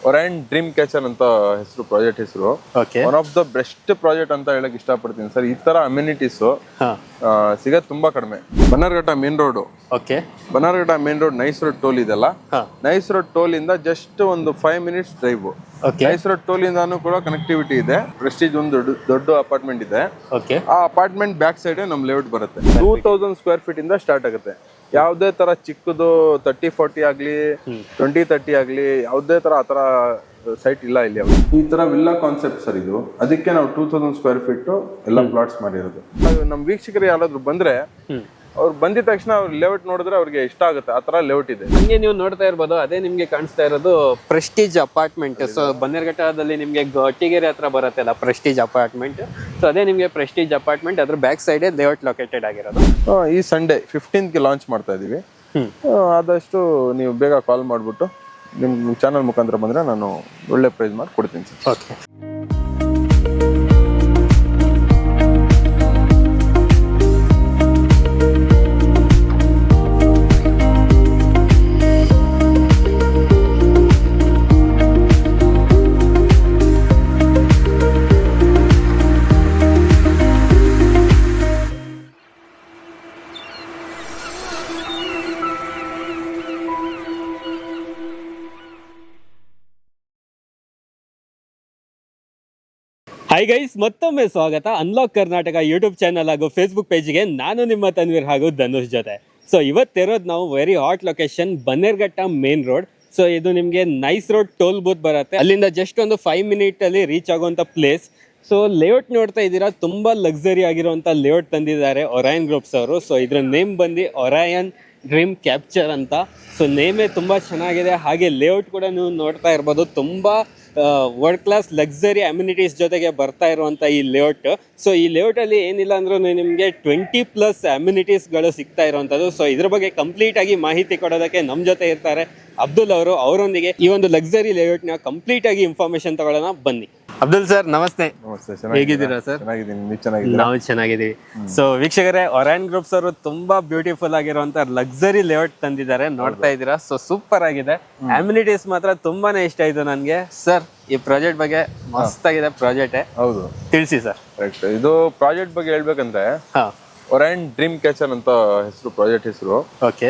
Orion dream catcher ಅಂತ ಹೆಸರು, project ಹೆಸರು. One of the best project ಅಂತ ಹೇಳಕ್ ಇಷ್ಟಪಡ್ತೀನಿ ಸರ್. ಈ ತರ ಅಮ್ಯುನಿಟೀಸ್ ಸಿಗೋದು ತುಂಬಾ ಕಡಿಮೆ. Bannerghatta main road, Bannerghatta main road nice road toll ಇದೆಲ್ಲ, ನೈಸ್ ರೋಡ್ ಟೋಲ್ ಇಂದ ಜಸ್ಟ್ ಒಂದು 5 minutes drive. Nice road toll ಇಂದಾನು ಕೂಡ ಕನೆಕ್ಟಿವಿಟಿ ಇದೆ. ಪ್ರೆಸ್ಟೀಜ್ ಒಂದು ದೊಡ್ಡ ಅಪಾರ್ಟ್ಮೆಂಟ್ ಇದೆ. ಆ ಅಪಾರ್ಟ್ಮೆಂಟ್ ಬ್ಯಾಕ್ ಸೈಡ್ ನಮ್ ಲೇಔಟ್ ಬರುತ್ತೆ. 2000 square feet ಇಂದ ಸ್ಟಾರ್ಟ್ ಆಗುತ್ತೆ. ಯಾವುದೇ ತರ ಚಿಕ್ಕದು 30-40 ಆಗ್ಲಿ 20-30 ಆಗ್ಲಿ ಯಾವುದೇ ತರ ಆತರ ಸೈಟ್ ಇಲ್ಲ ಇಲ್ಲಿ. ಈ ತರ ವಿಲ್ಲಾ ಕಾನ್ಸೆಪ್ಟ್ ಸರ್ ಇದು. ಅದಕ್ಕೆ ನಾವು 2000 square feet ಎಲ್ಲ ಪ್ಲಾಟ್ಸ್ ಮಾಡಿರೋದು. ನಮ್ ವೀಕ್ಷಕರು ಯಾರಾದ್ರೂ ಬಂದ್ರೆ ಅವ್ರು ಬಂದಿದ ತಕ್ಷಣ ಅವ್ರ ಲೇಔಟ್ ನೋಡಿದ್ರೆ ಅವ್ರಿಗೆ ಇಷ್ಟ ಆಗುತ್ತೆ. ಆ ತರ ಲೇಔಟ್ ಇದೆ. ಹಂಗೆ ನೀವು ನೋಡ್ತಾ ಇರ್ಬೋದು, ಅದೇ ನಿಮ್ಗೆ ಕಾಣಿಸ್ತಾ ಇರೋದು ಪ್ರೆಸ್ಟೀಜ್ ಅಪಾರ್ಟ್ಮೆಂಟ್. ಸೊ ಬನ್ನೇರುಘಟ್ಟದಲ್ಲಿ ನಿಮ್ಗೆ ಘಟ್ಟಿಗೆರೆ ಹತ್ರ ಬರುತ್ತೆ ಅಲ್ಲ ಪ್ರೆಸ್ಟೀಜ್ ಅಪಾರ್ಟ್ಮೆಂಟ್. ಸೊ ಅದೇ ನಿಮ್ಗೆ ಪ್ರೆಸ್ಟೀಜ್ ಅಪಾರ್ಟ್ಮೆಂಟ್, ಅದ್ರ ಬ್ಯಾಕ್ ಸೈಡ್ ಲೇಔಟ್ ಲೊಕೇಟೆಡ್ ಆಗಿರೋದು. ಈ ಸಂಡೇ 15th ಲಾಂಚ್ ಮಾಡ್ತಾ ಇದೀವಿ. ಆದಷ್ಟು ನೀವು ಬೇಗ ಕಾಲ್ ಮಾಡ್ಬಿಟ್ಟು ನಿಮ್ ಚಾನಲ್ ಮುಖಾಂತರ ಬಂದ್ರೆ ನಾನು ಒಳ್ಳೆ ಪ್ರೈಸ್ ಮಾಡಿ ಕೊಡ್ತೀನಿ ಸರ್. ಓಕೆ. ಹಾಯ್ ಗೈಸ್, ಮತ್ತೊಮ್ಮೆ ಸ್ವಾಗತ ಅನ್ಲಾಕ್ ಕರ್ನಾಟಕ ಯೂಟ್ಯೂಬ್ ಚಾನಲ್ ಹಾಗೂ ಫೇಸ್ಬುಕ್ ಪೇಜ್ಗೆ. ನಾನು ನಿಮ್ಮ ತನ್ವೀರ್ ಹಾಗೂ ಧನುಷ್ ಜೊತೆ. ಸೊ ಇವತ್ತಿರೋದು ನಾವು very hot location Bannerghatta main road. So ಇದು ನಿಮಗೆ ನೈಸ್ ರೋಡ್ ಟೋಲ್ ಬೂತ್ ಬರುತ್ತೆ. ಅಲ್ಲಿಂದ ಜಸ್ಟ್ ಒಂದು 5 minutes ಅಲ್ಲಿ ರೀಚ್ ಆಗುವಂಥ ಪ್ಲೇಸ್. ಸೊ ಲೇಔಟ್ ನೋಡ್ತಾ ಇದ್ದೀರಾ, ತುಂಬ ಲಕ್ಸರಿ ಆಗಿರುವಂಥ ಲೇಔಟ್ ತಂದಿದ್ದಾರೆ ಒರೈನ್ ಗ್ರೂಪ್ಸ್ ಅವರು. ಸೊ ಇದ್ರ ನೇಮ್ ಬಂದು ಒರೈನ್ ಡ್ರೀಮ್ ಕ್ಯಾಪ್ಚರ್ ಅಂತ. ಸೊ ನೇಮೇ ತುಂಬ ಚೆನ್ನಾಗಿದೆ. ಹಾಗೆ ಲೇಔಟ್ ಕೂಡ ನೀವು ನೋಡ್ತಾ ಇರ್ಬೋದು, ತುಂಬ ವರ್ಲ್ಡ್ ಕ್ಲಾಸ್ ಲಕ್ಸರಿ ಅಮ್ಯುನಿಟೀಸ್ ಜೊತೆಗೆ ಬರ್ತಾ ಇರುವಂಥ ಈ ಲೇಔಟ್. ಸೊ ಈ ಲೇಔಟಲ್ಲಿ ಏನಿಲ್ಲ ಅಂದ್ರೂ ನಿಮಗೆ 20+ ಅಮ್ಯುನಿಟೀಸ್ಗಳು ಸಿಗ್ತಾ ಇರುವಂಥದ್ದು. ಸೊ ಇದ್ರ ಬಗ್ಗೆ ಕಂಪ್ಲೀಟ್ ಆಗಿ ಮಾಹಿತಿ ಕೊಡೋದಕ್ಕೆ ನಮ್ಮ ಜೊತೆ ಇರ್ತಾರೆ ಅಬ್ದುಲ್ ಅವರು. ಅವರೊಂದಿಗೆ ಈ ಒಂದು ಲಕ್ಸರಿ ಲೇಔಟ್ನ ಕಂಪ್ಲೀಟ್ ಆಗಿ ಇನ್ಫಾರ್ಮೇಶನ್ ತಗೊಳ್ಳೋಣ, ಬನ್ನಿ. ಅಬ್ದುಲ್ ಸರ್ ನಮಸ್ತೆ. ಹೇಗಿದ್ದೀರಾ ಸರ್? ನಾವು ಚೆನ್ನಾಗಿದ್ದೀವಿ. ಸೊ ವೀಕ್ಷಕರೇ, ಒರೈನ್ ಗ್ರೂಪ್ಸ್ ಅವರು ತುಂಬಾ ಬ್ಯೂಟಿಫುಲ್ ಆಗಿರುವಂತ ಲಕ್ಸರಿ ಲೇಔಟ್ ತಂದಿದ್ದಾರೆ, ನೋಡ್ತಾ ಇದ್ದೀರಾ. ಸೊ ಸೂಪರ್ ಆಗಿದೆ. ಅಮ್ಯುನಿಟೀಸ್ ಮಾತ್ರ ತುಂಬಾನೇ ಇಷ್ಟ ಆಯ್ತು ನನಗೆ. ಸರ್ ಈ ಪ್ರಾಜೆಕ್ಟ್ ಬಗ್ಗೆ ಮಸ್ತ್ ಆಗಿದೆ ಪ್ರಾಜೆಕ್ಟ್. ಹೌದು, ತಿಳಿಸಿ ಸರ್. ಇದು ಪ್ರಾಜೆಕ್ಟ್ ಬಗ್ಗೆ ಹೇಳ್ಬೇಕಂದ್ರೆ ಒರೈನ್ ಡ್ರೀಮ್ ಕ್ಯಾಚರ್ ಅಂತ ಹೆಸರು, ಪ್ರಾಜೆಕ್ಟ್ ಹೆಸರು.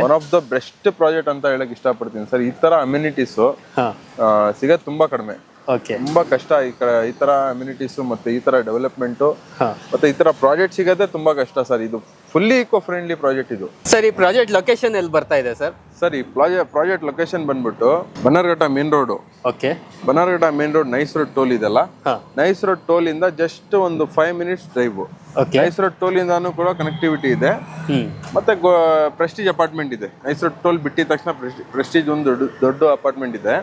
One of the best project ಅಂತ ಹೇಳಕ್ ಇಷ್ಟಪಡ್ತೀನಿ ಸರ್. ಈ ತರ ಅಮ್ಯುನಿಟೀಸ್ ಸಿಗೋದು ತುಂಬಾ ಕಡಿಮೆ, ತುಂಬಾ ಕಷ್ಟ. ಈ ತರ ಅಮ್ಯುನಿಟೀಸ್ ಮತ್ತೆ ಈ ತರ ಡೆವಲಪ್ಮೆಂಟ್ ಮತ್ತೆ ಈ ತರ ಪ್ರಾಜೆಕ್ಟ್ ಸಿಗೋದೇ ತುಂಬಾ ಕಷ್ಟ ಸರ್. ಇದು ಫುಲ್ಲಿ ಇಕೋ ಫ್ರೆಂಡ್ಲಿ ಪ್ರಾಜೆಕ್ಟ್ ಇದು. ಸರ್ ಈ ಪ್ರಾಜೆಕ್ಟ್ ಲೊಕೇಶನ್ ಎಲ್ಲಿ ಬರ್ತಾ ಇದೆ ಸರ್? ಸರ್ ಈ ಪ್ರಾಜೆಕ್ಟ್ ಲೊಕೇಶನ್ ಬಂದ್ಬಿಟ್ಟು Bannerghatta main road. Bannerghatta main road nice road toll ಇದೆಲ್ಲ, ನೈಸ್ ರೋಡ್ ಟೋಲ್ ಇಂದ ಜಸ್ಟ್ ಒಂದು 5 minutes drive. Nice road toll ಇಂದಾನು ಕೂಡ ಕನೆಕ್ಟಿವಿಟಿ ಇದೆ. ಮತ್ತೆ ಪ್ರೆಸ್ಟೀಜ್ ಅಪಾರ್ಟ್ಮೆಂಟ್ ಇದೆ. ನೈಸ್ ರೋಡ್ ಟೋಲ್ ಬಿಟ್ಟಿದ ತಕ್ಷಣ ಪ್ರೆಸ್ಟೀಜ್ ಒಂದು ದೊಡ್ಡ ಅಪಾರ್ಟ್ಮೆಂಟ್ ಇದೆ.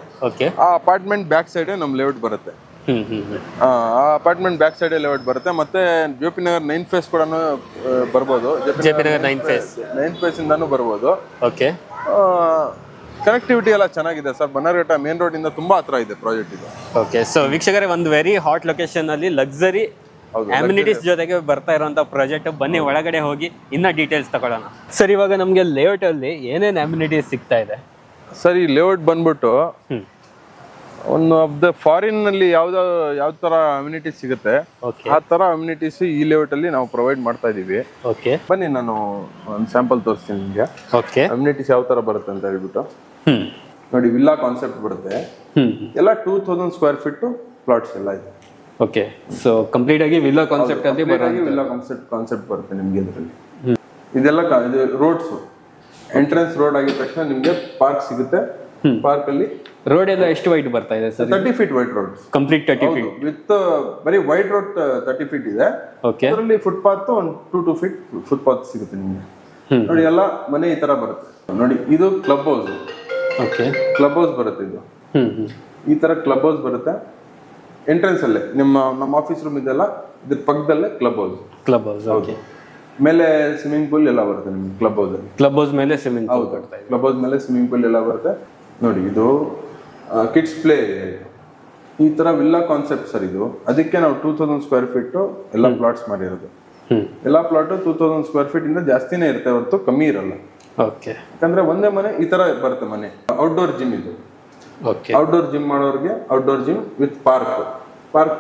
ಆ ಅಪಾರ್ಟ್ಮೆಂಟ್ ಬ್ಯಾಕ್ ಸೈಡ್ ನಮ್ ಲೇಔಟ್ ಬರುತ್ತೆ. ಆ ಅಪಾರ್ಟ್ಮೆಂಟ್ ಬ್ಯಾಕ್ ಸೈಡ್ ಲೇಔಟ್ ಬರುತ್ತೆ. ಮತ್ತೆ ಜೆಪಿ ನಗರ್ 9 phase ಕೂಡ ಬರ್ಬೋದು. ಜೆಪಿ ನಗರ್ 9 phase ಇಂದಾನು ಬರ್ಬೋದು. ಕನೆಕ್ಟಿವಿಟಿ ಎಲ್ಲ ಚೆನ್ನಾಗಿದೆ ಸರ್. ಬನ್ನರ್ಘಟ್ಟ ಮೇನ್ ರೋಡ್ ಇಂದ ತುಂಬಾ ಹತ್ರ ಇದೆ ಪ್ರಾಜೆಕ್ಟ್ ಇದು. ಓಕೆ. ಸೊ ವೀಕ್ಷಕರೇ, ಒಂದು ವೆರಿ ಹಾಟ್ ಲೊಕೇಶನ್ ಅಲ್ಲಿ ಲಕ್ಸರಿ ಅಮ್ಯುನಿಟೀಸ್ ಜೊತೆಗೆ ಬರ್ತಾ ಇರುವಂತ ಪ್ರಾಜೆಕ್ಟ್. ಬನ್ನಿ ಒಳಗಡೆ ಹೋಗಿ ಇನ್ನ ಡೀಟೇಲ್ಸ್ ತಗೊಳ್ಳೋಣ. ಸರ್ ಇವಾಗ ನಮ್ಗೆ ಲೇಔಟ್ ಅಲ್ಲಿ ಏನೇನ್ ಅಮ್ಯುನಿಟೀಸ್ ಸಿಗ್ತಾ ಇದೆ? ಸರ್ ಈ ಲೇಔಟ್ ಬಂದ್ಬಿಟ್ಟು ಒಂದು ಆಫ್ ದ ಫಾರಿನ್ ನಲ್ಲಿ ಯಾವ ತರ ಅಮ್ಯುನಿಟೀಸ್ ಸಿಗುತ್ತೆ ಆ ತರ ಅಮ್ಯುನಿಟೀಸ್ ಈ ಲೇಔಟ್ ಅಲ್ಲಿ ನಾವು ಪ್ರೊವೈಡ್ ಮಾಡ್ತಾ ಇದೀವಿ. ಬನ್ನಿ ನಾನು ಒಂದು ಸ್ಯಾಂಪಲ್ ತೋರಿಸ್ತೀನಿ ನಿಮ್ಗೆ. ಅಮ್ಯುನಿಟೀಸ್ ಯಾವ ತರ ಬರುತ್ತೆ ಅಂತ ಹೇಳ್ಬಿಟ್ಟು ನೋಡಿ. ವಿಲ್ಲಾ ಕಾನ್ಸೆಪ್ಟ್ ಬರುತ್ತೆ ಎಲ್ಲ 2000 square feet ಪ್ಲಾಟ್ಸ್ ಎಲ್ಲ ಇದೆ. ಓಕೆ. ಸೊ ಕಂಪ್ಲೀಟ್ ಆಗಿ ವಿಲ್ಲಾ ಕಾನ್ಸೆಪ್ಟ್ ಅಲ್ಲಿ ವಿಲ್ಲಾ ಕಾನ್ಸೆಪ್ಟ್ ಬರುತ್ತೆ ನಿಮ್ಗೆ. ಇದರಲ್ಲಿ ಇದೆಲ್ಲ ರೋಡ್ಸ್, ಎಂಟ್ರೆನ್ಸ್ ರೋಡ್ ಆಗಿದ ತಕ್ಷಣ ನಿಮ್ಗೆ ಪಾರ್ಕ್ ಸಿಗುತ್ತೆ. ಪಾರ್ಕ್ ಅಲ್ಲಿ ರೋಡ್ ಎಲ್ಲ ಎಷ್ಟು ವೈಡ್ ಬರ್ತಾ ಇದೆ sir? 30 feet wide road, complete 30 feet with ಬರೀ ವೈಡ್ ರೋಡ್ 30 feet ಇದೆ. ಅದರಲ್ಲಿ ಫುಟ್ಪಾತ್ ಒಂದು 2 feet ಫುಟ್ಪಾತ್ ಸಿಗುತ್ತೆ ನಿಮ್ಗೆ. ನೋಡಿ ಎಲ್ಲ ಮನೆ ಈ ತರ ಬರುತ್ತೆ. ನೋಡಿ ಇದು ಕ್ಲಬ್ ಹೌಸ್. ಕ್ಲಬ್ ಹೌಸ್ ಬರುತ್ತೆ ಇದು. ಈ ತರ ಕ್ಲಬ್ ಹೌಸ್ ಬರುತ್ತೆ. ಎಂಟ್ರೆನ್ಸ್ ಅಲ್ಲೇ ನಮ್ಮ ಆಫೀಸ್ ರೂಮ್ ಇದೆಲ್ಲ, ಇದ್ರ ಪಕ್ಕದಲ್ಲೇ ಕ್ಲಬ್ ಹೌಸ್. ಓಕೆ. ಮೇಲೆ ಸ್ವಿಮ್ಮಿಂಗ್ ಪೂಲ್ ಎಲ್ಲ ಬರುತ್ತೆ ನಿಮ್ಗೆ ಕ್ಲಬ್ ಹೌಸ್ ಅಲ್ಲಿ. ಕ್ಲಬ್ ಹೌಸ್ ಮೇಲೆ ಸ್ವಿಮ್ಮಿಂಗ್ ಪೂಲ್ ಬರುತ್ತೆ. ಕ್ಲಬ್ ಹೌಸ್ ಮೇಲೆ ಸ್ವಿಮ್ಮಿಂಗ್ ಪೂಲ್ ಎಲ್ಲ ಬರುತ್ತೆ. ನೋಡಿ ಇದು ಕಿಡ್ಸ್ ಪ್ಲೇ, ಈ ತರ ವಿಲ್ಲಾ ಕಾನ್ಸೆಪ್ಟ್ ಸರ್ ಇದು. ಅದಕ್ಕೆ ನಾವು 2000 square feet ಎಲ್ಲ ಪ್ಲಾಟ್ಸ್ ಮಾಡಿರೋದು. ಎಲ್ಲಾ ಪ್ಲಾಟ್ 2000 square feet ಇಂದ ಜಾಸ್ತಿನೇ ಇರುತ್ತೆ ಹೊರತು ಕಮ್ಮಿ ಇರಲ್ಲ. ಯಾಕಂದ್ರೆ ಒಂದೇ ಮನೆ ಈ ತರ ಬರುತ್ತೆ ಮನೆ. ಔಟ್ಡೋರ್ ಜಿಮ್ ಇದು. ಓಕೆ. ಔಟ್ಡೋರ್ ಜಿಮ್ ಮಾಡೋರಿಗೆ ಔಟ್ಡೋರ್ ಜಿಮ್ ವಿತ್ ಪಾರ್ಕ್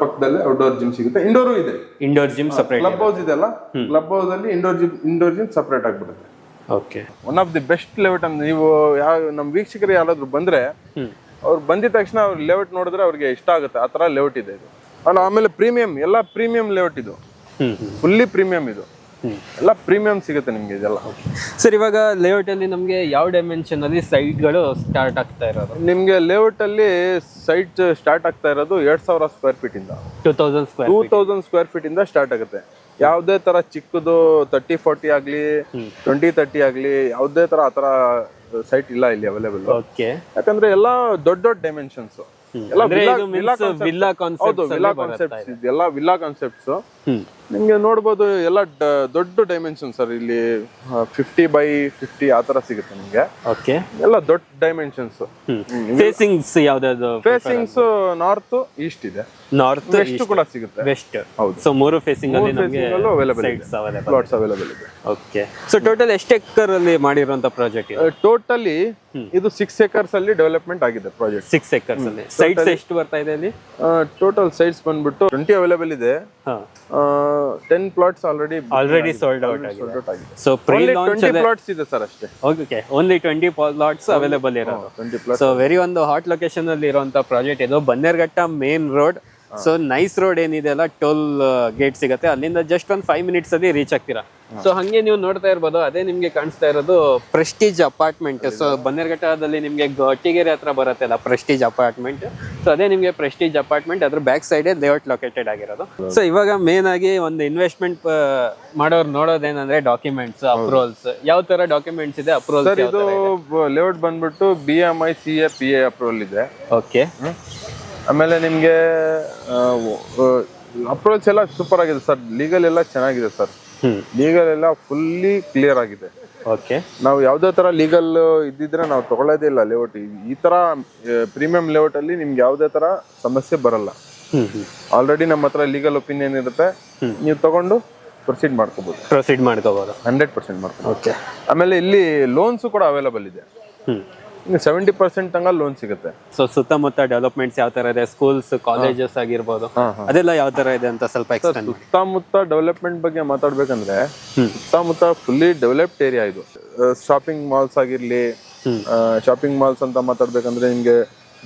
ಪಕ್ಕದಲ್ಲೇ ಔಟ್ಡೋರ್ ಜಿಮ್ ಸಿಗುತ್ತೆ. ಇಂಡೋರು ಇದೆ, indoor gym separate. Club house ಇದೆಲ್ಲ, ಕ್ಲಬ್ ಹೌಸ್ ಅಲ್ಲಿ ಇಂಡೋರ್ ಜಿಮ್ ಸಪರೇಟ್ ಆಗ್ಬಿಡುತ್ತೆ. Okay. One of the best layout ಅಂತ ನೀವು ನಮ್ಮ ವೀಕ್ಷಕರು ಯಾರಾದ್ರೂ ಬಂದ್ರೆ ಅವ್ರು ಬಂದಿದ ತಕ್ಷಣ ಅವ್ರ ಲೇಔಟ್ ನೋಡಿದ್ರೆ ಅವ್ರಿಗೆ ಇಷ್ಟ ಆಗುತ್ತೆ. ಆ ತರ ಲೇಔಟ್ ಇದೆ ಇದು. ಆಮೇಲೆ ಪ್ರೀಮಿಯಂ, ಎಲ್ಲ ಪ್ರೀಮಿಯಂ ಲೇಔಟ್ ಇದು, ಫುಲ್ಲಿ ಪ್ರೀಮಿಯಂ ಇದು, ಎಲ್ಲ ಪ್ರೀಮಿಯಂ ಸಿಗುತ್ತೆ ನಿಮ್ಗೆ ಇದೆಲ್ಲ. ಸರ್, ಇವಾಗ ಲೇಔಟ್ ಅಲ್ಲಿ ನಮ್ಗೆ ಯಾವ ಡೈಮೆನ್ಷನ್ ಅಲ್ಲಿ ಸೈಟ್ಗಳು ಸ್ಟಾರ್ಟ್ ಆಗ್ತಾ ಇರೋದು? ನಿಮ್ಗೆ ಲೇಔಟ್ ಅಲ್ಲಿ ಸೈಟ್ ಸ್ಟಾರ್ಟ್ ಆಗ್ತಾ ಇರೋದು 2000 ಸ್ಕ್ವೇರ್ ಫೀಟ್ ಇಂದ 2000 ಸ್ಕ್ವೇರ್ ಫೀಟ್ ಇಂದ ಸ್ಟಾರ್ಟ್ ಆಗುತ್ತೆ. ಯಾವುದೇ ತರ ಚಿಕ್ಕದು 30-40 ಆಗ್ಲಿ 20-30 ಆಗ್ಲಿ ಯಾವುದೇ ತರ ಆತರ ಸೈಟ್ ಇಲ್ಲ ಇಲ್ಲಿ ಅವೈಲೇಬಲ್. ಯಾಕಂದ್ರೆ ಎಲ್ಲ ದೊಡ್ಡ ದೊಡ್ಡ ಡೈಮೆನ್ಷನ್ಸ್, ಎಲ್ಲ ವಿಲ್ಲಾ ಕಾನ್ಸೆಪ್ಟ್ಸ್ ನಿಮ್ಗೆ ನೋಡ್ಬೋದು. ಎಲ್ಲ ದೊಡ್ಡ ಡೈಮೆನ್ಷನ್ ಸರ್, ಇಲ್ಲಿ 50x50 ಆ ತರ ಸಿಗುತ್ತೆ ನಿಮ್ಗೆ. ಎಲ್ಲ ದೊಡ್ಡ ಡೈಮೆನ್ಷನ್ಸ್. ಫೇಸಿಂಗ್ಸ್ ಯಾವ್ದಾದ್ರು? ಫೇಸಿಂಗ್ಸ್ ನಾರ್ತ್ ಈಸ್ಟ್ ಇದೆ, ನಾರ್ತ್ ವೆಸ್ಟ್ ಕೂಡ ಸಿಗುತ್ತೆ. ವೆಸ್ಟ್, ಹೌದು. ಸೊ 3 ಫೇಸಿಂಗ್ ಅಲ್ಲಿ ನಮಗೆ ಪ್ಲಾಟ್ಸ್ ಅವೈಲೇಬಲ್ ಇದೆ. ಓಕೆ. ಸೊ ಟೋಟಲ್ ಎಷ್ಟು ಎಕರ್ ಅಲ್ಲಿ ಮಾಡಿರುವಂತ ಪ್ರಾಜೆಕ್ಟ್ ಇದು? ಟೋಟಲಿ ಇದು 6 acres ಅಲ್ಲಿ ಡೆವಲಪ್ಮೆಂಟ್ ಆಗಿದೆ ಪ್ರಾಜೆಕ್ಟ್. 6 acres ಅಲ್ಲಿ ಸೈಟ್ಸ್ ಎಷ್ಟು ಬರ್ತಾ ಇದೆ ಇಲ್ಲಿ? ಟೋಟಲ್ ಸೈಟ್ಸ್ ಬಂದ್ಬಿಟ್ಟು 20 ಅವೈಲೇಬಲ್ ಇದೆ. 10 plots ಆಲ್ರೆಡಿ ಸೋಲ್ಡ್ ಔಟ್ ಆಗಿದೆ. ಸೊ ಪ್ರೀ ಲಾಂಚ್ 20 plots ಇದೆ ಸರ್ ಅಷ್ಟೇ. ಓಕೆ, ಓನ್ಲಿ 20 plots ಅವೈಲೇಬಲ್ ಇರೋದು. 20 plots. ಸೊ ವೆರಿ ಒಂದು ಹಾಟ್ ಲೊಕೇಶನ್ ಅಲ್ಲಿ ಇರುವಂತ ಪ್ರಾಜೆಕ್ಟ್ ಇದು, Bannerghatta main road. So nice road ಏನಿದೆ ಅಲ್ಲ, ಟೋಲ್ ಗೇಟ್ ಸಿಗುತ್ತೆ, ಅಲ್ಲಿಂದ ಜಸ್ಟ್ ಒಂದು 5 minutes ಅಲ್ಲಿ ರೀಚ್ ಆಗ್ತೀರಾ. ಸೊ ಹಂಗೆ ನೀವು ನೋಡ್ತಾ ಇರ್ಬೋದು, ಅದೇ ನಿಮ್ಗೆ ಕಾಣಿಸ್ತಾ ಇರೋದು ಪ್ರೆಸ್ಟೀಜ್ ಅಪಾರ್ಟ್ಮೆಂಟ್. ಸೊ ಬನ್ನೇರ್ಘಟ್ಟದಲ್ಲಿ ನಿಮ್ಗೆ ಘಟ್ಟಿಗೆರೆ ಹತ್ರ ಬರುತ್ತೆ ಅಲ್ಲ ಪ್ರೆಸ್ಟೀಜ್ ಅಪಾರ್ಟ್ಮೆಂಟ್. ಸೊ ಅದೇ ನಿಮ್ಗೆ ಪ್ರೆಸ್ಟೀಜ್ ಅಪಾರ್ಟ್ಮೆಂಟ್, ಅದ್ರ ಬ್ಯಾಕ್ ಸೈಡ್ ಲೇಔಟ್ ಲೊಕೇಟೆಡ್ ಆಗಿರೋದು. ಸೊ ಇವಾಗ ಮೇನ್ ಆಗಿ ಒಂದು ಇನ್ವೆಸ್ಟ್ಮೆಂಟ್ ಮಾಡೋರು ನೋಡೋದೇನಂದ್ರೆ ಡಾಕ್ಯುಮೆಂಟ್ಸ್, ಅಪ್ರೂವಲ್ಸ್. ಯಾವ ತರ ಡಾಕ್ಯುಮೆಂಟ್ಸ್ ಇದೆ, ಅಪ್ರೂವಲ್ಸ್? ಇದು ಲೇಔಟ್ ಬಂದ್ಬಿಟ್ಟು BMI CA PA ಅಪ್ರೂವಲ್ ಇದೆ. ಓಕೆ. ಆಮೇಲೆ ನಿಮ್ಗೆ ಅಪ್ರೋಚ್ ಎಲ್ಲ ಸೂಪರ್ ಆಗಿದೆ ಸರ್. ಲೀಗಲ್ ಎಲ್ಲ ಚೆನ್ನಾಗಿದೆ ಸರ್, ಲೀಗಲ್ ಎಲ್ಲ ಫುಲ್ಲಿ ಕ್ಲಿಯರ್ ಆಗಿದೆ. ಓಕೆ. ನಾವು ಯಾವ್ದೇ ತರ ಲೀಗಲ್ ಇದ್ದಿದ್ರೆ ನಾವು ತಗೊಳ್ಳೋದೇ ಇಲ್ಲ ಲೇಔಟ್. ಈ ತರ ಪ್ರೀಮಿಯಂ ಲೇಔಟ್ ಅಲ್ಲಿ ನಿಮ್ಗೆ ಯಾವ್ದೇ ತರ ಸಮಸ್ಯೆ ಬರಲ್ಲ. ಆಲ್ರೆಡಿ ನಮ್ಮ ಹತ್ರ ಲೀಗಲ್ ಒಪಿನಿಯನ್ ಇರುತ್ತೆ, ನೀವು ತಗೊಂಡು ಪ್ರೊಸೀಡ್ ಮಾಡ್ಕೋಬಹುದು 100% ಮಾಡ್ಕೋಬಹುದು. ಓಕೆ. ಆಮೇಲೆ ಇಲ್ಲಿ ಲೋನ್ಸ್ ಕೂಡ ಅವೈಲೇಬಲ್ ಇದೆ. 70% ತನಕ ಲೋನ್ ಸಿಗುತ್ತೆ. ಸೊ ಸುತ್ತಮುತ್ತ ಡೆವಲಪ್ಮೆಂಟ್ಸ್ ಯಾವ ತರ ಇದೆ, ಸ್ಕೂಲ್ಸ್ ಕಾಲೇಜಸ್ ಆಗಿರ್ಬೋದು, ಅದೆಲ್ಲ ಯಾವ ತರ ಇದೆ ಅಂತ ಸ್ವಲ್ಪ ಎಕ್ಸ್ಪ್ಲೇನ್ ಮಾಡಿ. ಸುತ್ತಮುತ್ತ ಡೆವಲಪ್ಮೆಂಟ್ ಬಗ್ಗೆ ಮಾತಾಡ್ಬೇಕಂದ್ರೆ ಸುತ್ತಮುತ್ತ ಫುಲ್ಲಿ ಡೆವಲಪ್ಡ್ ಏರಿಯಾ ಇದು. ಶಾಪಿಂಗ್ ಮಾಲ್ಸ್ ಆಗಿರ್ಲಿ, ಶಾಪಿಂಗ್ ಮಾಲ್ಸ್ ಅಂತ ಮಾತಾಡ್ಬೇಕಂದ್ರೆ ನಿಮ್ಗೆ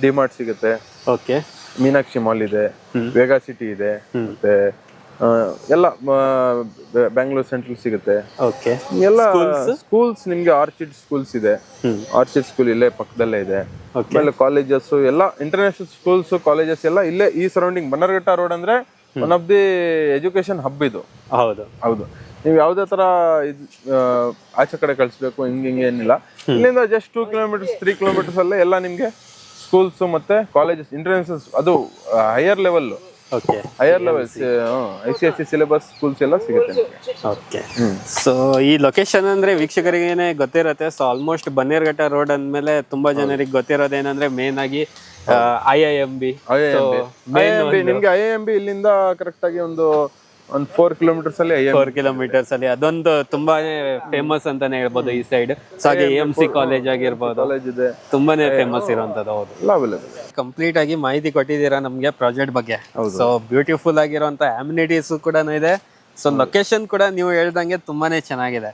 ಡಿಮಾರ್ಟ್ ಸಿಗುತ್ತೆ. ಓಕೆ. ಮೀನಾಕ್ಷಿ ಮಾಲ್ ಇದೆ, ವೇಗಾ ಸಿಟಿ ಇದೆ, ಮತ್ತೆ ಎಲ್ಲ ಬ್ಯಾಂಗ್ಳೂರ್ ಸೆಂಟ್ರಲ್ ಸಿಗುತ್ತೆ. ಓಕೆ. ಎಲ್ಲ ಸ್ಕೂಲ್ಸ್ ನಿಮ್ಗೆ ಆರ್ಚಿಡ್ ಸ್ಕೂಲ್ಸ್ ಇದೆ, ಆರ್ಚಿಡ್ ಸ್ಕೂಲ್ ಇಲ್ಲೇ ಪಕ್ಕದಲ್ಲೇ ಇದೆ. ಆಮೇಲೆ ಕಾಲೇಜಸ್ ಎಲ್ಲ ಇಂಟರ್ನ್ಯಾಷನಲ್ ಸ್ಕೂಲ್ಸ್ ಕಾಲೇಜಸ್ ಎಲ್ಲ ಇಲ್ಲೇ ಈ ಸರೌಂಡಿಂಗ್. ಬನ್ನರ್ಘಟ್ಟ ರೋಡ್ ಅಂದ್ರೆ one of the education hub ಇದು. ಹೌದು. ನೀವು ಯಾವ್ದೇ ತರ ಆಚೆ ಕಡೆ ಕಳಿಸ್ಬೇಕು ಹಿಂಗೆ ಏನಿಲ್ಲ. ಇಲ್ಲಿಂದ ಜಸ್ಟ್ 2 kilometers 3 kilometers ಅಲ್ಲೇ ಎಲ್ಲ ನಿಮ್ಗೆ ಸ್ಕೂಲ್ಸ್ ಮತ್ತೆ ಕಾಲೇಜಸ್, ಇಂಟರ್ನ್ಯಾಷನಲ್, ಅದು higher level, higher level ICSE syllabus schools ಎಲ್ಲ ಸಿಗುತ್ತೆ. ಓಕೆ. ಸೊ ಈ ಲೊಕೇಶನ್ ಅಂದ್ರೆ ವೀಕ್ಷಕರಿಗೇನೆ ಗೊತ್ತಿರುತ್ತೆ. ಸೊ ಆಲ್ಮೋಸ್ಟ್ ಬನ್ನೇರ್ಘಟ್ಟ ರೋಡ್ ಅಂದ್ಮೇಲೆ ತುಂಬಾ ಜನರಿಗೆ ಗೊತ್ತಿರೋದೇನಂದ್ರೆ ಮೇನ್ ಆಗಿ IIMB. ನಿಮ್ಗೆ IIMB ಇಲ್ಲಿಂದ ಕರೆಕ್ಟ್ ಆಗಿ ಒಂದು 4 kilometers ಅಲ್ಲಿ 4 kilometers ಅಲ್ಲಿ ಅದೊಂದು ತುಂಬಾನೇ ಫೇಮಸ್ ಅಂತಾನೆ ಹೇಳ್ಬೋದು ಈ ಸೈಡ್. ಸೊ ಹಾಗೆ AMC ಕಾಲೇಜ್ ಆಗಿರ್ಬೋದು, ಕಾಲೇಜ್ ಇದೆ, ತುಂಬಾನೇ ಫೇಮಸ್ ಇರೋಂಥದ್ದು. ಹೌದು. ಕಂಪ್ಲೀಟ್ ಆಗಿ ಮಾಹಿತಿ ಕೊಟ್ಟಿದ್ದೀರಾ ನಮ್ಗೆ ಪ್ರಾಜೆಕ್ಟ್ ಬಗ್ಗೆ. ಸೊ ಬ್ಯೂಟಿಫುಲ್ ಆಗಿರುವಂತ ಅಮ್ಯುನಿಟೀಸ್ ಕೂಡ ಇದೆ. ಸೊ ಲೊಕೇಶನ್ ಕೂಡ ನೀವು ಹೇಳ್ದಂಗೆ ತುಂಬಾನೇ ಚೆನ್ನಾಗಿದೆ,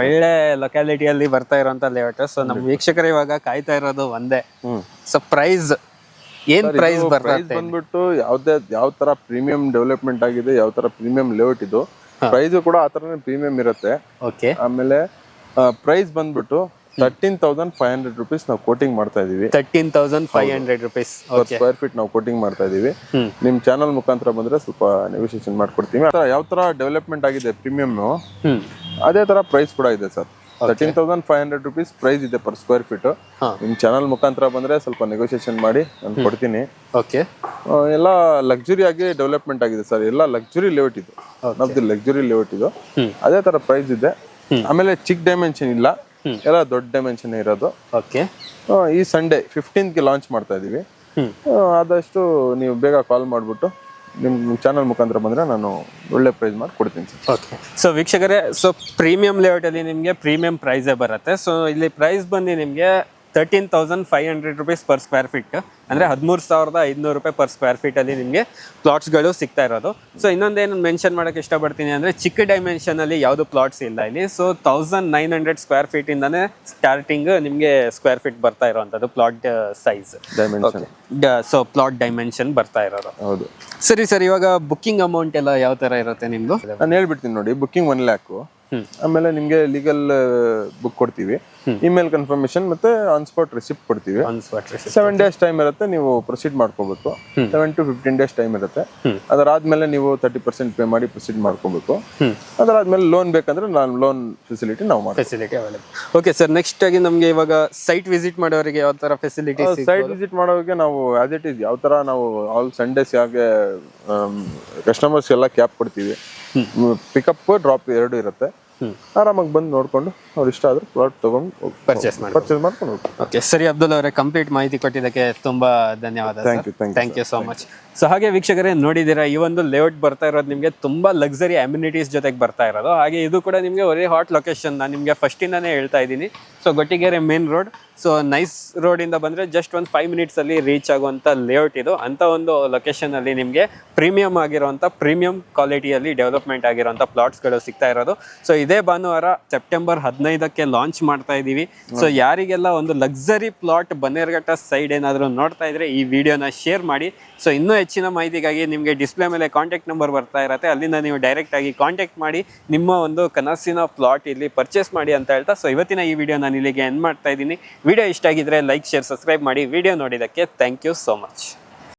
ಒಳ್ಳೆ ಲೊಕ್ಯಾಲಿಟಿಯಲ್ಲಿ ಬರ್ತಾ ಇರುವಂತ ಲೇಔಟ್. ಸೊ ನಮ್ಮ ವೀಕ್ಷಕರು ಇವಾಗ ಕಾಯ್ತಾ ಇರೋದು ಒಂದೇ, ಸೊ ಪ್ರೈಸ್ ಏನ್ ಪ್ರೈಸ್ ಬಂದ್ಬಿಟ್ಟು ಯಾವ ತರ ಪ್ರೀಮಿಯಂ ಡೆವಲಪ್ಮೆಂಟ್ ಆಗಿದೆ, ಯಾವ ತರ ಪ್ರೀಮಿಯಂ ಲೇಔಟ್ ಇದು, ಪ್ರೈಸ್ ಕೂಡ ಆ ತರನೇ ಪ್ರೀಮಿಯಂ ಇರುತ್ತೆ. ಓಕೆ. ಆಮೇಲೆ ಪ್ರೈಸ್ ಬಂದ್ಬಿಟ್ಟು 13,500 rupees ನಾವು ಕೋಟಿಂಗ್ ಮಾಡ್ತಾ ಇದೀವಿ. 13,500 rupees ಸ್ಕ್ವೇರ್ ಫೀಟ್ ನಾವು ಕೋಟಿಂಗ್ ಮಾಡ್ತಾ ಇದೀವಿ. ನಿಮ್ ಚಾನಲ್ ಮುಖಾಂತರ ಬಂದ್ರೆ ಸ್ವಲ್ಪ ನೆಗೋಸಿಯೇಷನ್ ಮಾಡ್ಕೊಡ್ತೀವಿ. ಯಾವ ತರ ಡೆವಲಪ್ಮೆಂಟ್ ಆಗಿದೆ ಪ್ರೀಮಿಯಂ, ಅದೇ ತರ ಪ್ರೈಸ್ ಕೂಡ ಇದೆ ಸರ್. 13,500 rupees ಪ್ರೈಸ್ ಇದೆ ಪರ್ ಸ್ಕ್ವೇರ್ ಫೀಟ್. ನಿಮ್ ಚಾನಲ್ ಮುಖಾಂತರ ಬಂದ್ರೆ ಸ್ವಲ್ಪ ನೆಗೋಸಿಯೇಷನ್ ಮಾಡಿ ನಾನು ಕೊಡ್ತೀನಿ. ಓಕೆ. ಎಲ್ಲ ಲಕ್ಸುರಿ ಆಗಿ ಡೆವಲಪ್ಮೆಂಟ್ ಆಗಿದೆ ಸರ್, ಎಲ್ಲ ಲಕ್ಸುರಿ ಲೇಔಟ್ ಇದು, ನಮ್ದು ಲಕ್ಸುರಿ ಲೇಔಟ್ ಇದು. ಅದೇ ತರ ಪ್ರೈಸ್ ಇದೆ. ಆಮೇಲೆ ಚಿಕ್ಕ ಡೈಮೆನ್ಷನ್ ಇಲ್ಲ, ಎಲ್ಲ ದೊಡ್ಡ ಡೈಮೆನ್ಷನ್ ಇರೋದು. ಓಕೆ. ಈ ಸಂಡೇ 15th ಲಾಂಚ್ ಮಾಡ್ತಾ ಇದೀವಿ. ಆದಷ್ಟು ನೀವು ಬೇಗ ಕಾಲ್ ಮಾಡ್ಬಿಟ್ಟು ನಿಮ್ ಚಾನಲ್ ಮುಖಾಂತರ ಬಂದ್ರೆ ನಾನು ಒಳ್ಳೆ ಪ್ರೈಸ್ ಮಾಡಿ ಕೊಡ್ತೀನಿ ಸರ್. ಓಕೆ. ಸೊ ವೀಕ್ಷಕರೇ, ಸೊ ಪ್ರೀಮಿಯಂ ಲೇಔಟ್ ಅಲ್ಲಿ ನಿಮ್ಗೆ ಪ್ರೀಮಿಯಂ ಪ್ರೈಸೇ ಬರುತ್ತೆ. ಸೊ ಇಲ್ಲಿ ಪ್ರೈಸ್ ಬಂದು ನಿಮ್ಗೆ 13,500 rupees per square feet, ಅಂದರೆ 13,500 ರೂಪಾಯಿ per square feet ಅಲ್ಲಿ ನಿಮಗೆ ಪ್ಲಾಟ್ಸ್ಗಳು ಸಿಗ್ತಾ ಇರೋದು. ಸೊ ಇನ್ನೊಂದೇನು ಮೆನ್ಷನ್ ಮಾಡೋಕ್ಕೆ ಇಷ್ಟಪಡ್ತೀನಿ ಅಂದರೆ ಚಿಕ್ಕ ಡೈಮೆನ್ಷನಲ್ಲಿ ಯಾವುದು ಪ್ಲಾಟ್ಸ್ ಇಲ್ಲ ಇಲ್ಲಿ. ಸೊ 1,900 ಸ್ಕ್ವೇರ್ ಫೀಟ್ ಇಂದಾನೆ ಸ್ಟಾರ್ಟಿಂಗ್ ನಿಮಗೆ ಸ್ಕ್ವೇರ್ ಫೀಟ್ ಬರ್ತಾ ಇರೋವಂಥದ್ದು plot size dimension. So plot dimension ಬರ್ತಾ ಇರೋದು. ಹೌದು. ಸರಿ ಸರ್, ಇವಾಗ ಬುಕ್ಕಿಂಗ್ ಅಮೌಂಟ್ ಎಲ್ಲ ಯಾವ ತರ ಇರುತ್ತೆ ನಿಮ್ದು? ನಾನು ಹೇಳ್ಬಿಡ್ತೀನಿ ನೋಡಿ. ಬುಕ್ಕಿಂಗ್ 1 lakh, ಆಮೇಲೆ ನಿಮ್ಗೆ ಲೀಗಲ್ ಬುಕ್ ಕೊಡ್ತೀವಿ, ಇಮೇಲ್ ಕನ್ಫರ್ಮೇಶನ್ ಮತ್ತೆ ಆನ್ ಸ್ಪಾಟ್ ರಿಸಿಪ್ಟ್ ಕೊಡ್ತೀವಿ. 7 days ಟೈಮ್ ಇರುತ್ತೆ, ನೀವು ಪ್ರೊಸೀಡ್ ಮಾಡ್ಕೋಬೇಕು. 7 to 15 days ಟೈಮ್ ಇರುತ್ತೆ. ಅದರಾದ್ಮೇಲೆ ನೀವು 30% ಪೇ ಮಾಡಿ ಪ್ರೊಸೀಡ್ ಮಾಡ್ಕೋಬೇಕು. ಅದರಾದ್ಮೇಲೆ ಲೋನ್ ಬೇಕಂದ್ರೆ ನಾನು ಲೋನ್ ಫೆಸಿಲಿಟಿ ನಾವು ಮಾಡ್ತೀವಿ. Facility available. Okay sir, next ಆಗಿ ನಮಗೆ ಇವಾಗ ಸೈಟ್ ವಿಸಿಟ್ ಮಾಡೋರಿಗೆ ಯಾವ ತರ ಫೆಸಿಲಿಟಿ? ಸೈಟ್ ವಿಸಿಟ್ ಮಾಡೋರಿಗೆ ನಾವು ಆಸ್ ಇಟ್ ಈಸ್ ಯಾವ ತರ ನಾವು ಆಲ್ ಸಂಡೇಸ್ ಯಾಕೆ ಕಸ್ಟಮರ್ಸ್ ಎಲ್ಲ ಕ್ಯಾಬ್ ಕೊಡ್ತೀವಿ. ಪಿಕಪ್ ಡ್ರಾಪ್ 2 ಇರುತ್ತೆ. ಆರಾಮಾಗಿ ಬಂದು ನೋಡ್ಕೊಂಡು ಅವ್ರು ಇಷ್ಟ ಆದ್ರೆ ಪ್ಲಾಟ್ ತಗೊಂಡು ಪರ್ಚೇಸ್ ಮಾಡ್ಕೊಂಡು ಹೋಗ್ತೀವಿ. ಓಕೆ ಸರಿ, ಅಬ್ದುಲ್ ಅವರೇ, ಕಂಪ್ಲೀಟ್ ಮಾಹಿತಿ ಕೊಟ್ಟಿದ್ದಕ್ಕೆ ತುಂಬಾ ಧನ್ಯವಾದ. Thank you so much. So ಹಾಗೆ ವೀಕ್ಷಕರೇ, ನೋಡಿದ್ದೀರಾ ಈ ಒಂದು ಲೇಔಟ್ ಬರ್ತಾ ಇರೋದು ನಿಮಗೆ ತುಂಬಾ ಲಕ್ಸರಿ ಅಮ್ಯುನಿಟೀಸ್ ಜೊತೆಗೆ ಬರ್ತಾ ಇರೋದು. ಹಾಗೆ ಇದು ಕೂಡ ನಿಮಗೆ ವೆರಿ ಹಾಟ್ ಲೊಕೇಶನ್. ನಾನು ನಿಮಗೆ ಫಸ್ಟಿಂದಾನೇ ಹೇಳ್ತಾ ಇದ್ದೀನಿ. So Gottigere main road, so nice ರೋಡಿಂದ ಬಂದರೆ ಜಸ್ಟ್ ಒಂದು 5 minutes ಅಲ್ಲಿ ರೀಚ್ ಆಗುವಂಥ ಲೇಔಟ್ ಇದು. ಅಂಥ ಒಂದು ಲೊಕೇಶನಲ್ಲಿ ನಿಮಗೆ ಪ್ರೀಮಿಯಂ ಆಗಿರುವಂಥ ಪ್ರೀಮಿಯಂ ಕ್ವಾಲಿಟಿಯಲ್ಲಿ ಡೆವಲಪ್ಮೆಂಟ್ ಆಗಿರುವಂಥ ಪ್ಲಾಟ್ಸ್ಗಳು ಸಿಗ್ತಾ ಇರೋದು. ಸೊ ಇದೇ ಭಾನುವಾರ ಸೆಪ್ಟೆಂಬರ್ 15ಕ್ಕೆ ಲಾಂಚ್ ಮಾಡ್ತಾ ಇದ್ದೀವಿ. ಸೊ ಯಾರಿಗೆಲ್ಲ ಒಂದು ಲಕ್ಸರಿ ಪ್ಲಾಟ್ ಬನ್ನೇರುಘಟ್ಟ ಸೈಡ್ ಏನಾದರೂ ನೋಡ್ತಾ ಇದ್ರೆ ಈ ವಿಡಿಯೋನ ಶೇರ್ ಮಾಡಿ. ಸೊ ಇನ್ನೂ ಹೆಚ್ಚಿನ ಮಾಹಿತಿಗಾಗಿ ನಿಮಗೆ ಡಿಸ್ಪ್ಲೇ ಮೇಲೆ ಕಾಂಟ್ಯಾಕ್ಟ್ ನಂಬರ್ ಬರ್ತಾ ಇರುತ್ತೆ, ಅಲ್ಲಿಂದ ನೀವು ಡೈರೆಕ್ಟ್ ಆಗಿ ಕಾಂಟ್ಯಾಕ್ಟ್ ಮಾಡಿ ನಿಮ್ಮ ಒಂದು ಕನಸಿನ ಪ್ಲಾಟ್ ಇಲ್ಲಿ ಪರ್ಚೇಸ್ ಮಾಡಿ ಅಂತ ಹೇಳ್ತಾ, ಸೊ ಇವತ್ತಿನ ಈ ವಿಡಿಯೋ ನಾನು ಇಲ್ಲಿಗೆ ಎಂಡ್ ಮಾಡ್ತಾ ಇದ್ದೀನಿ. ವಿಡಿಯೋ ಇಷ್ಟ ಆಗಿದ್ರೆ ಲೈಕ್, ಶೇರ್, ಸಬ್ಸ್ಕ್ರೈಬ್ ಮಾಡಿ. ವಿಡಿಯೋ ನೋಡಿದ್ದಕ್ಕೆ ಥ್ಯಾಂಕ್ ಯು ಸೋ ಮಚ್.